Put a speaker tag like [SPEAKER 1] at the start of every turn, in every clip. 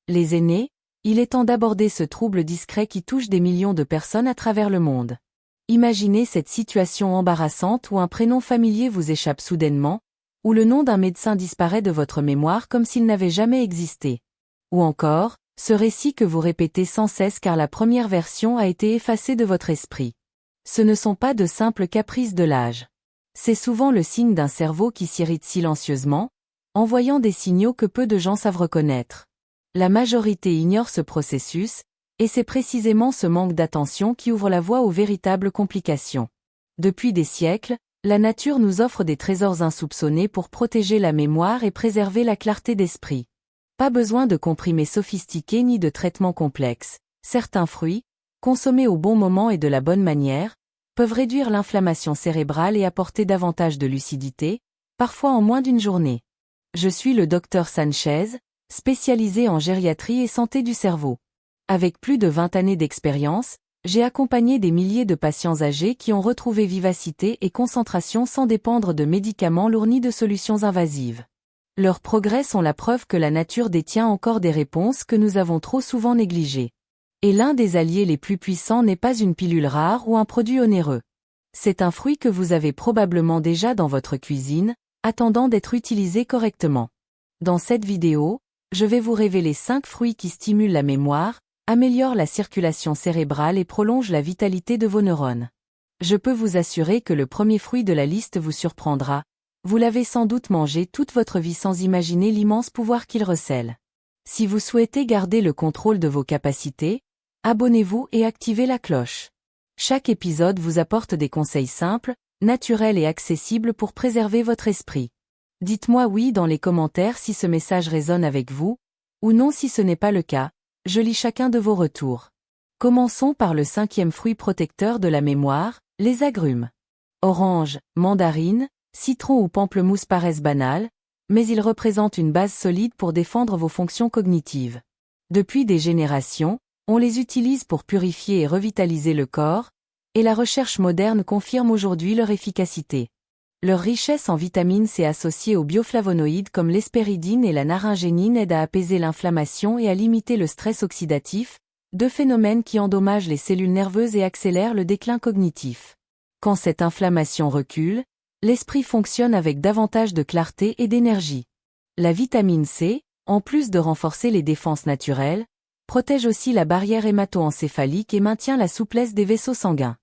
[SPEAKER 1] Les aînés, il est temps d'aborder ce trouble discret qui touche des millions de personnes à travers le monde. Imaginez cette situation embarrassante où un prénom familier vous échappe soudainement, où le nom d'un médecin disparaît de votre mémoire comme s'il n'avait jamais existé. Ou encore, ce récit que vous répétez sans cesse car la première version a été effacée de votre esprit. Ce ne sont pas de simples caprices de l'âge. C'est souvent le signe d'un cerveau qui s'irrite silencieusement, envoyant des signaux que peu de gens savent reconnaître. La majorité ignore ce processus, et c'est précisément ce manque d'attention qui ouvre la voie aux véritables complications. Depuis des siècles, la nature nous offre des trésors insoupçonnés pour protéger la mémoire et préserver la clarté d'esprit. Pas besoin de comprimés sophistiqués ni de traitements complexes. Certains fruits, consommés au bon moment et de la bonne manière, peuvent réduire l'inflammation cérébrale et apporter davantage de lucidité, parfois en moins d'une journée. Je suis le Dr Sanchez, spécialisé en gériatrie et santé du cerveau. Avec plus de 20 années d'expérience, j'ai accompagné des milliers de patients âgés qui ont retrouvé vivacité et concentration sans dépendre de médicaments lourds ni de solutions invasives. Leurs progrès sont la preuve que la nature détient encore des réponses que nous avons trop souvent négligées. Et l'un des alliés les plus puissants n'est pas une pilule rare ou un produit onéreux. C'est un fruit que vous avez probablement déjà dans votre cuisine, attendant d'être utilisé correctement. Dans cette vidéo, je vais vous révéler 5 fruits qui stimulent la mémoire, améliorent la circulation cérébrale et prolongent la vitalité de vos neurones. Je peux vous assurer que le premier fruit de la liste vous surprendra. Vous l'avez sans doute mangé toute votre vie sans imaginer l'immense pouvoir qu'il recèle. Si vous souhaitez garder le contrôle de vos capacités, abonnez-vous et activez la cloche. Chaque épisode vous apporte des conseils simples, naturels et accessibles pour préserver votre esprit. Dites-moi oui dans les commentaires si ce message résonne avec vous, ou non si ce n'est pas le cas, je lis chacun de vos retours. Commençons par le 5e fruit protecteur de la mémoire, les agrumes. Orange, mandarine, citron ou pamplemousse paraissent banals, mais ils représentent une base solide pour défendre vos fonctions cognitives. Depuis des générations, on les utilise pour purifier et revitaliser le corps, et la recherche moderne confirme aujourd'hui leur efficacité. Leur richesse en vitamine C associée aux bioflavonoïdes comme l'hespéridine et la naringénine aide à apaiser l'inflammation et à limiter le stress oxydatif, deux phénomènes qui endommagent les cellules nerveuses et accélèrent le déclin cognitif. Quand cette inflammation recule, l'esprit fonctionne avec davantage de clarté et d'énergie. La vitamine C, en plus de renforcer les défenses naturelles, protège aussi la barrière hémato-encéphalique et maintient la souplesse des vaisseaux sanguins.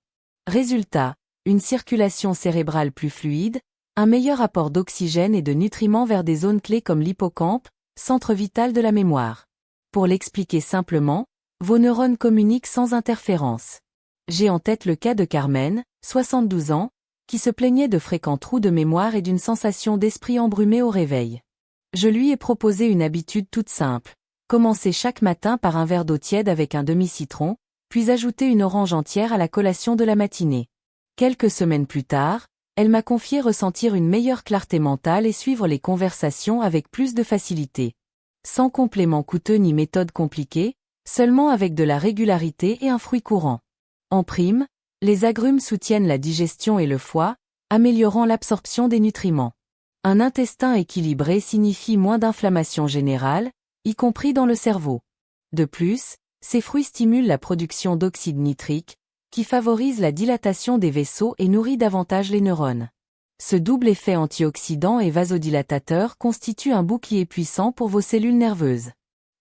[SPEAKER 1] Résultat, une circulation cérébrale plus fluide, un meilleur apport d'oxygène et de nutriments vers des zones clés comme l'hippocampe, centre vital de la mémoire. Pour l'expliquer simplement, vos neurones communiquent sans interférence. J'ai en tête le cas de Carmen, 72 ans, qui se plaignait de fréquents trous de mémoire et d'une sensation d'esprit embrumé au réveil. Je lui ai proposé une habitude toute simple. Commencer chaque matin par un verre d'eau tiède avec un demi-citron, puis ajouter une orange entière à la collation de la matinée. Quelques semaines plus tard, elle m'a confié ressentir une meilleure clarté mentale et suivre les conversations avec plus de facilité. Sans complément coûteux ni méthode compliquée, seulement avec de la régularité et un fruit courant. En prime, les agrumes soutiennent la digestion et le foie, améliorant l'absorption des nutriments. Un intestin équilibré signifie moins d'inflammation générale, y compris dans le cerveau. De plus, ces fruits stimulent la production d'oxyde nitrique, qui favorise la dilatation des vaisseaux et nourrit davantage les neurones. Ce double effet antioxydant et vasodilatateur constitue un bouclier puissant pour vos cellules nerveuses.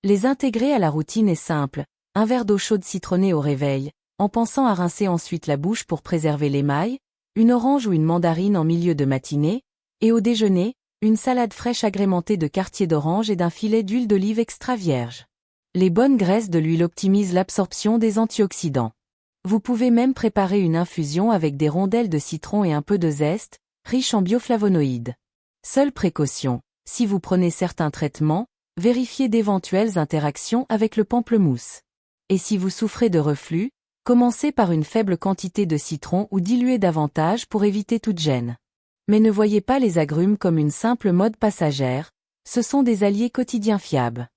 [SPEAKER 1] Les intégrer à la routine est simple, un verre d'eau chaude citronnée au réveil, en pensant à rincer ensuite la bouche pour préserver l'émail, une orange ou une mandarine en milieu de matinée, et au déjeuner, une salade fraîche agrémentée de quartiers d'orange et d'un filet d'huile d'olive extra vierge. Les bonnes graisses de l'huile optimisent l'absorption des antioxydants. Vous pouvez même préparer une infusion avec des rondelles de citron et un peu de zeste, riche en bioflavonoïdes. Seule précaution, si vous prenez certains traitements, vérifiez d'éventuelles interactions avec le pamplemousse. Et si vous souffrez de reflux, commencez par une faible quantité de citron ou diluez davantage pour éviter toute gêne. Mais ne voyez pas les agrumes comme une simple mode passagère, ce sont des alliés quotidiens fiables.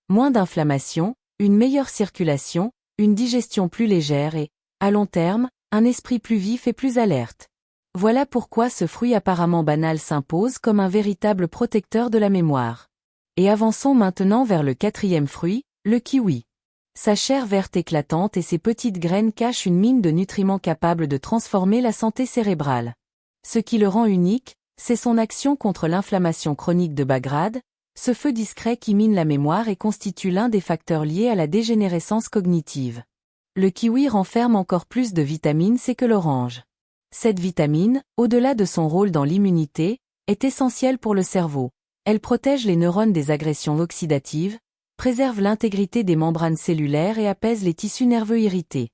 [SPEAKER 1] Moins d'inflammation, une meilleure circulation, une digestion plus légère et, à long terme, un esprit plus vif et plus alerte. Voilà pourquoi ce fruit apparemment banal s'impose comme un véritable protecteur de la mémoire. Et avançons maintenant vers le 4e fruit, Le kiwi. Sa chair verte éclatante et ses petites graines cachent une mine de nutriments capables de transformer la santé cérébrale. Ce qui le rend unique, c'est son action contre l'inflammation chronique de bas grade, ce feu discret qui mine la mémoire et constitue l'un des facteurs liés à la dégénérescence cognitive. Le kiwi renferme encore plus de vitamine C que l'orange. Cette vitamine, au-delà de son rôle dans l'immunité, est essentielle pour le cerveau. Elle protège les neurones des agressions oxydatives, préserve l'intégrité des membranes cellulaires et apaise les tissus nerveux irrités.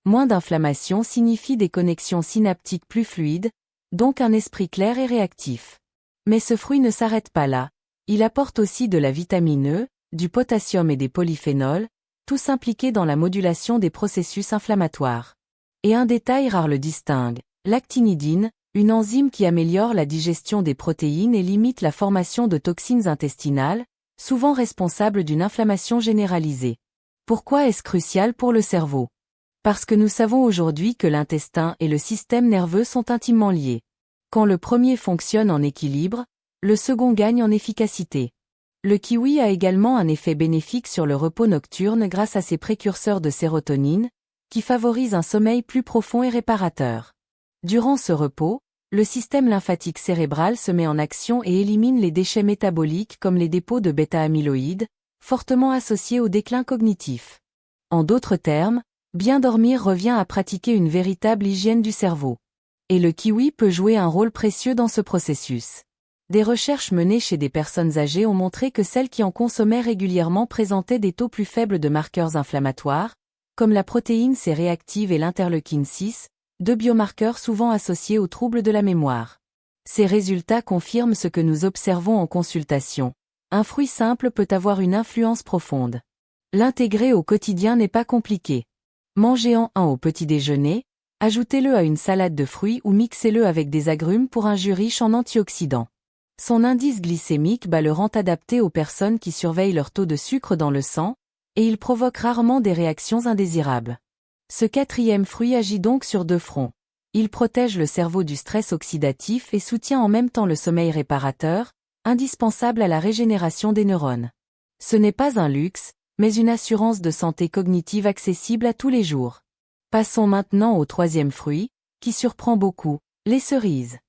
[SPEAKER 1] Moins d'inflammation signifie des connexions synaptiques plus fluides, donc un esprit clair et réactif. Mais ce fruit ne s'arrête pas là. Il apporte aussi de la vitamine E, du potassium et des polyphénols, tous impliqués dans la modulation des processus inflammatoires. Et un détail rare le distingue, l'actinidine, une enzyme qui améliore la digestion des protéines et limite la formation de toxines intestinales, souvent responsable d'une inflammation généralisée. Pourquoi est-ce crucial pour le cerveau? Parce que nous savons aujourd'hui que l'intestin et le système nerveux sont intimement liés. Quand le premier fonctionne en équilibre, le second gagne en efficacité. Le kiwi a également un effet bénéfique sur le repos nocturne grâce à ses précurseurs de sérotonine, qui favorisent un sommeil plus profond et réparateur. Durant ce repos, le système lymphatique cérébral se met en action et élimine les déchets métaboliques comme les dépôts de bêta-amyloïdes, fortement associés au déclin cognitif. En d'autres termes, bien dormir revient à pratiquer une véritable hygiène du cerveau. Et le kiwi peut jouer un rôle précieux dans ce processus. Des recherches menées chez des personnes âgées ont montré que celles qui en consommaient régulièrement présentaient des taux plus faibles de marqueurs inflammatoires, comme la protéine C réactive et l'interleukine 6, deux biomarqueurs souvent associés aux troubles de la mémoire. Ces résultats confirment ce que nous observons en consultation. Un fruit simple peut avoir une influence profonde. L'intégrer au quotidien n'est pas compliqué. Mangez-en un au petit déjeuner, ajoutez-le à une salade de fruits ou mixez-le avec des agrumes pour un jus riche en antioxydants. Son indice glycémique bas le rend adapté aux personnes qui surveillent leur taux de sucre dans le sang, et il provoque rarement des réactions indésirables. Ce quatrième fruit agit donc sur deux fronts. Il protège le cerveau du stress oxydatif et soutient en même temps le sommeil réparateur, indispensable à la régénération des neurones. Ce n'est pas un luxe, mais une assurance de santé cognitive accessible à tous les jours. Passons maintenant au troisième fruit, qui surprend beaucoup, les cerises.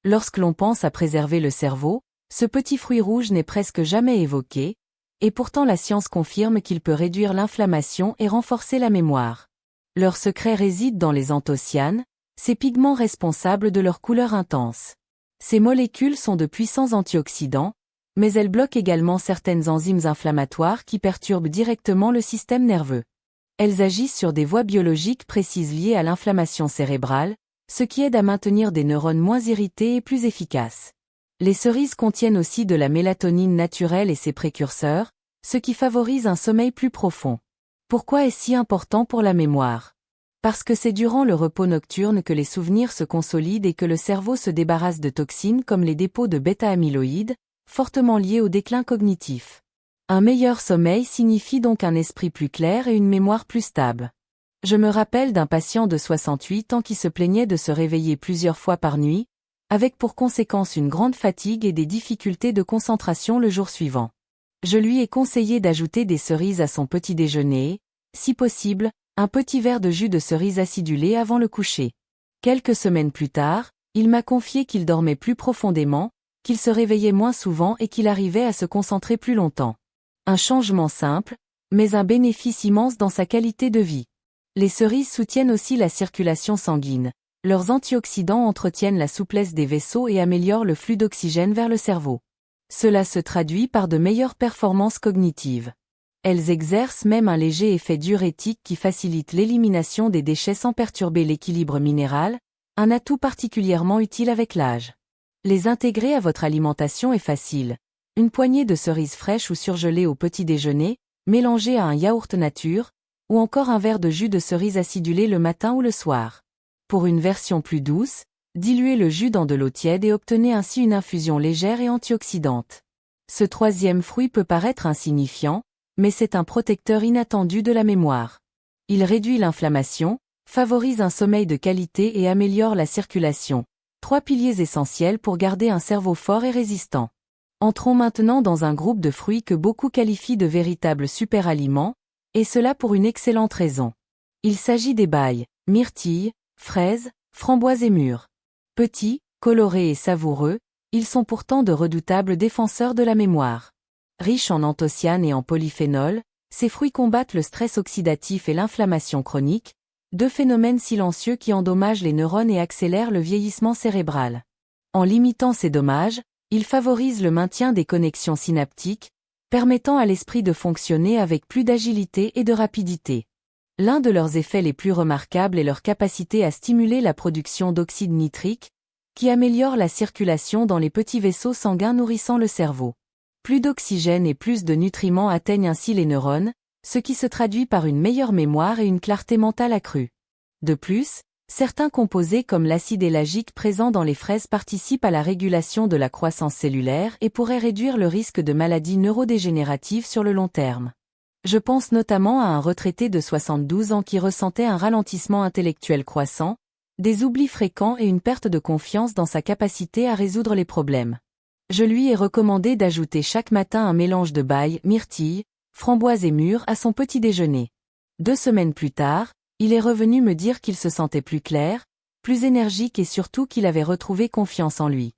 [SPEAKER 1] Lorsque l'on pense à préserver le cerveau, ce petit fruit rouge n'est presque jamais évoqué, et pourtant la science confirme qu'il peut réduire l'inflammation et renforcer la mémoire. Leur secret réside dans les anthocyanes, ces pigments responsables de leur couleur intense. Ces molécules sont de puissants antioxydants, mais elles bloquent également certaines enzymes inflammatoires qui perturbent directement le système nerveux. Elles agissent sur des voies biologiques précises liées à l'inflammation cérébrale, ce qui aide à maintenir des neurones moins irrités et plus efficaces. Les cerises contiennent aussi de la mélatonine naturelle et ses précurseurs, ce qui favorise un sommeil plus profond. Pourquoi est-ce si important pour la mémoire? Parce que c'est durant le repos nocturne que les souvenirs se consolident et que le cerveau se débarrasse de toxines comme les dépôts de bêta-amyloïdes, fortement liés au déclin cognitif. Un meilleur sommeil signifie donc un esprit plus clair et une mémoire plus stable. Je me rappelle d'un patient de 68 ans qui se plaignait de se réveiller plusieurs fois par nuit, avec pour conséquence une grande fatigue et des difficultés de concentration le jour suivant. Je lui ai conseillé d'ajouter des cerises à son petit déjeuner et, si possible, un petit verre de jus de cerise acidulé avant le coucher. Quelques semaines plus tard, il m'a confié qu'il dormait plus profondément, qu'il se réveillait moins souvent et qu'il arrivait à se concentrer plus longtemps. Un changement simple, mais un bénéfice immense dans sa qualité de vie. Les cerises soutiennent aussi la circulation sanguine. Leurs antioxydants entretiennent la souplesse des vaisseaux et améliorent le flux d'oxygène vers le cerveau. Cela se traduit par de meilleures performances cognitives. Elles exercent même un léger effet diurétique qui facilite l'élimination des déchets sans perturber l'équilibre minéral, un atout particulièrement utile avec l'âge. Les intégrer à votre alimentation est facile. Une poignée de cerises fraîches ou surgelées au petit déjeuner, mélangée à un yaourt nature, ou encore un verre de jus de cerise acidulé le matin ou le soir. Pour une version plus douce, diluez le jus dans de l'eau tiède et obtenez ainsi une infusion légère et antioxydante. Ce troisième fruit peut paraître insignifiant, mais c'est un protecteur inattendu de la mémoire. Il réduit l'inflammation, favorise un sommeil de qualité et améliore la circulation. Trois piliers essentiels pour garder un cerveau fort et résistant. Entrons maintenant dans un groupe de fruits que beaucoup qualifient de véritables superaliments, et cela pour une excellente raison. Il s'agit des baies, myrtilles, fraises, framboises et mûres. Petits, colorés et savoureux, ils sont pourtant de redoutables défenseurs de la mémoire. Riches en anthocyanes et en polyphénols, ces fruits combattent le stress oxydatif et l'inflammation chronique, deux phénomènes silencieux qui endommagent les neurones et accélèrent le vieillissement cérébral. En limitant ces dommages, ils favorisent le maintien des connexions synaptiques, permettant à l'esprit de fonctionner avec plus d'agilité et de rapidité. L'un de leurs effets les plus remarquables est leur capacité à stimuler la production d'oxyde nitrique, qui améliore la circulation dans les petits vaisseaux sanguins nourrissant le cerveau. Plus d'oxygène et plus de nutriments atteignent ainsi les neurones, ce qui se traduit par une meilleure mémoire et une clarté mentale accrue. De plus, certains composés comme l'acide éllagique présent dans les fraises participent à la régulation de la croissance cellulaire et pourraient réduire le risque de maladies neurodégénératives sur le long terme. Je pense notamment à un retraité de 72 ans qui ressentait un ralentissement intellectuel croissant, des oublis fréquents et une perte de confiance dans sa capacité à résoudre les problèmes. Je lui ai recommandé d'ajouter chaque matin un mélange de baies, myrtilles, framboises et mûres à son petit déjeuner. 2 semaines plus tard, il est revenu me dire qu'il se sentait plus clair, plus énergique et surtout qu'il avait retrouvé confiance en lui.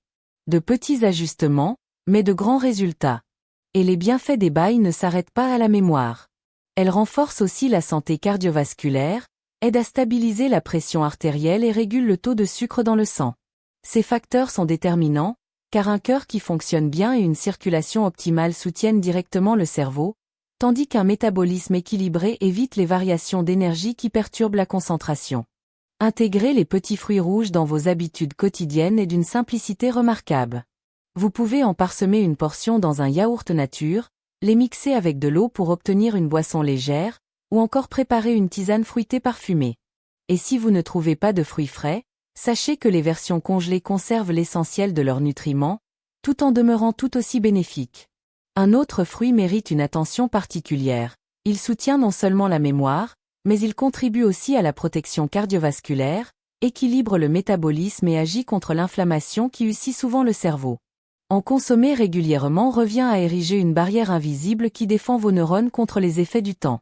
[SPEAKER 1] De petits ajustements, mais de grands résultats. Et les bienfaits des baies ne s'arrêtent pas à la mémoire. Elles renforcent aussi la santé cardiovasculaire, aident à stabiliser la pression artérielle et régulent le taux de sucre dans le sang. Ces facteurs sont déterminants, car un cœur qui fonctionne bien et une circulation optimale soutiennent directement le cerveau, tandis qu'un métabolisme équilibré évite les variations d'énergie qui perturbent la concentration. Intégrer les petits fruits rouges dans vos habitudes quotidiennes est d'une simplicité remarquable. Vous pouvez en parsemer une portion dans un yaourt nature, les mixer avec de l'eau pour obtenir une boisson légère, ou encore préparer une tisane fruitée parfumée. Et si vous ne trouvez pas de fruits frais, sachez que les versions congelées conservent l'essentiel de leurs nutriments, tout en demeurant tout aussi bénéfiques. Un autre fruit mérite une attention particulière. Il soutient non seulement la mémoire, mais il contribue aussi à la protection cardiovasculaire, équilibre le métabolisme et agit contre l'inflammation qui use si souvent le cerveau. En consommer régulièrement revient à ériger une barrière invisible qui défend vos neurones contre les effets du temps.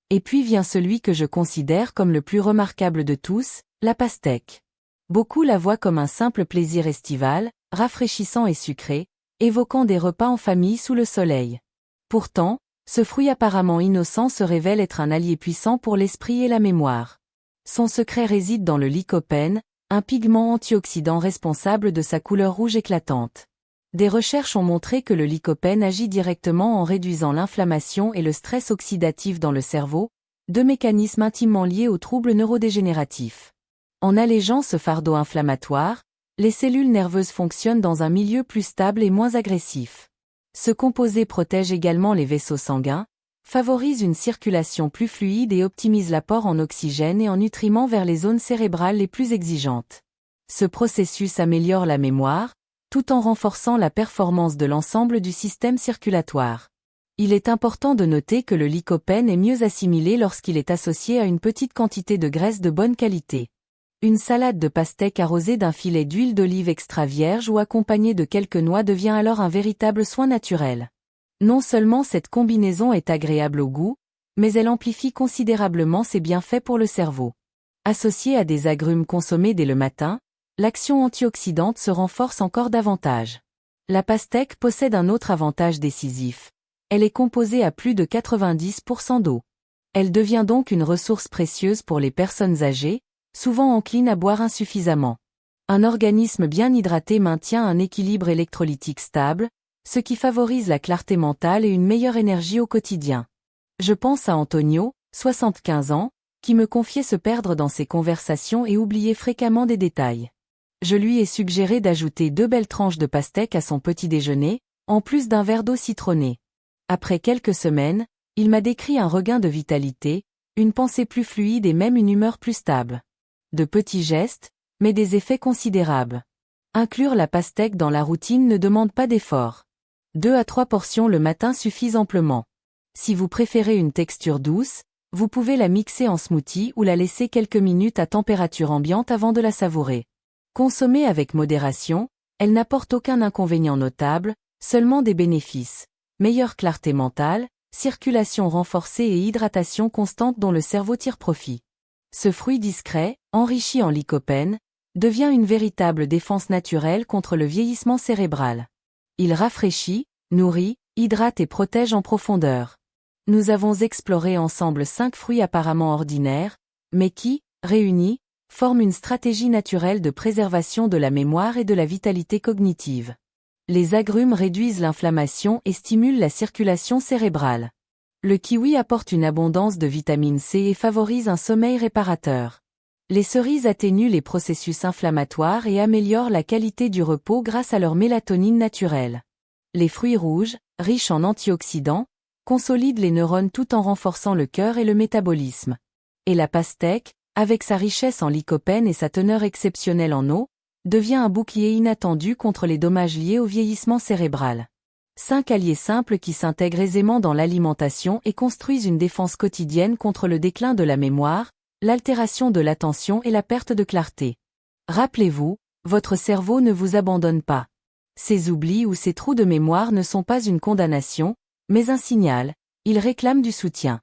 [SPEAKER 1] Et puis vient celui que je considère comme le plus remarquable de tous, la pastèque. Beaucoup la voient comme un simple plaisir estival, rafraîchissant et sucré, évoquant des repas en famille sous le soleil. Pourtant, ce fruit apparemment innocent se révèle être un allié puissant pour l'esprit et la mémoire. Son secret réside dans le lycopène, un pigment antioxydant responsable de sa couleur rouge éclatante. Des recherches ont montré que le lycopène agit directement en réduisant l'inflammation et le stress oxydatif dans le cerveau, deux mécanismes intimement liés aux troubles neurodégénératifs. En allégeant ce fardeau inflammatoire, les cellules nerveuses fonctionnent dans un milieu plus stable et moins agressif. Ce composé protège également les vaisseaux sanguins, favorise une circulation plus fluide et optimise l'apport en oxygène et en nutriments vers les zones cérébrales les plus exigeantes. Ce processus améliore la mémoire, tout en renforçant la performance de l'ensemble du système circulatoire. Il est important de noter que le lycopène est mieux assimilé lorsqu'il est associé à une petite quantité de graisse de bonne qualité. Une salade de pastèque arrosée d'un filet d'huile d'olive extra vierge ou accompagnée de quelques noix devient alors un véritable soin naturel. Non seulement cette combinaison est agréable au goût, mais elle amplifie considérablement ses bienfaits pour le cerveau. Associée à des agrumes consommés dès le matin, l'action antioxydante se renforce encore davantage. La pastèque possède un autre avantage décisif. Elle est composée à plus de 90% d'eau. Elle devient donc une ressource précieuse pour les personnes âgées, souvent enclines à boire insuffisamment. Un organisme bien hydraté maintient un équilibre électrolytique stable, ce qui favorise la clarté mentale et une meilleure énergie au quotidien. Je pense à Antonio, 75 ans, qui me confiait se perdre dans ses conversations et oublier fréquemment des détails. Je lui ai suggéré d'ajouter 2 belles tranches de pastèque à son petit déjeuner, en plus d'un verre d'eau citronnée. Après quelques semaines, il m'a décrit un regain de vitalité, une pensée plus fluide et même une humeur plus stable. De petits gestes, mais des effets considérables. Inclure la pastèque dans la routine ne demande pas d'effort. 2 à 3 portions le matin suffisent amplement. Si vous préférez une texture douce, vous pouvez la mixer en smoothie ou la laisser quelques minutes à température ambiante avant de la savourer. Consommée avec modération, elle n'apporte aucun inconvénient notable, Seulement des bénéfices. Meilleure clarté mentale, circulation renforcée et hydratation constante dont le cerveau tire profit. Ce fruit discret, enrichi en lycopène, devient une véritable défense naturelle contre le vieillissement cérébral. Il rafraîchit, nourrit, hydrate et protège en profondeur. Nous avons exploré ensemble 5 fruits apparemment ordinaires, mais qui, réunis, forment une stratégie naturelle de préservation de la mémoire et de la vitalité cognitive. Les agrumes réduisent l'inflammation et stimulent la circulation cérébrale. Le kiwi apporte une abondance de vitamine C et favorise un sommeil réparateur. Les cerises atténuent les processus inflammatoires et améliorent la qualité du repos grâce à leur mélatonine naturelle. Les fruits rouges, riches en antioxydants, consolident les neurones tout en renforçant le cœur et le métabolisme. Et la pastèque, avec sa richesse en lycopène et sa teneur exceptionnelle en eau, devient un bouclier inattendu contre les dommages liés au vieillissement cérébral. 5 alliés simples qui s'intègrent aisément dans l'alimentation et construisent une défense quotidienne contre le déclin de la mémoire, l'altération de l'attention et la perte de clarté. Rappelez-vous, votre cerveau ne vous abandonne pas. Ces oublis ou ces trous de mémoire ne sont pas une condamnation, mais un signal, ils réclament du soutien.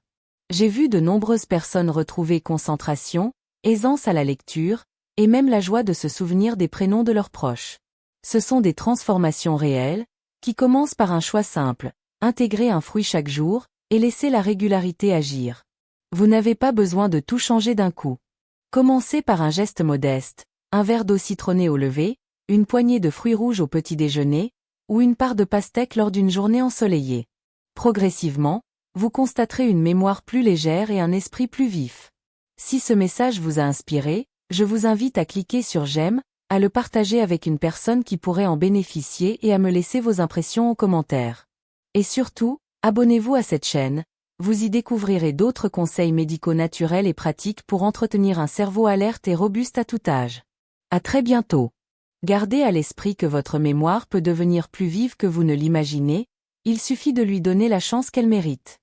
[SPEAKER 1] J'ai vu de nombreuses personnes retrouver concentration, aisance à la lecture, et même la joie de se souvenir des prénoms de leurs proches. Ce sont des transformations réelles, qui commencent par un choix simple, intégrer un fruit chaque jour, et laisser la régularité agir. Vous n'avez pas besoin de tout changer d'un coup. Commencez par un geste modeste, un verre d'eau citronnée au lever, une poignée de fruits rouges au petit déjeuner, ou une part de pastèque lors d'une journée ensoleillée. Progressivement, vous constaterez une mémoire plus légère et un esprit plus vif. Si ce message vous a inspiré, je vous invite à cliquer sur j'aime, à le partager avec une personne qui pourrait en bénéficier et à me laisser vos impressions en commentaire. Et surtout, abonnez-vous à cette chaîne, vous y découvrirez d'autres conseils médicaux naturels et pratiques pour entretenir un cerveau alerte et robuste à tout âge. À très bientôt. Gardez à l'esprit que votre mémoire peut devenir plus vive que vous ne l'imaginez, il suffit de lui donner la chance qu'elle mérite.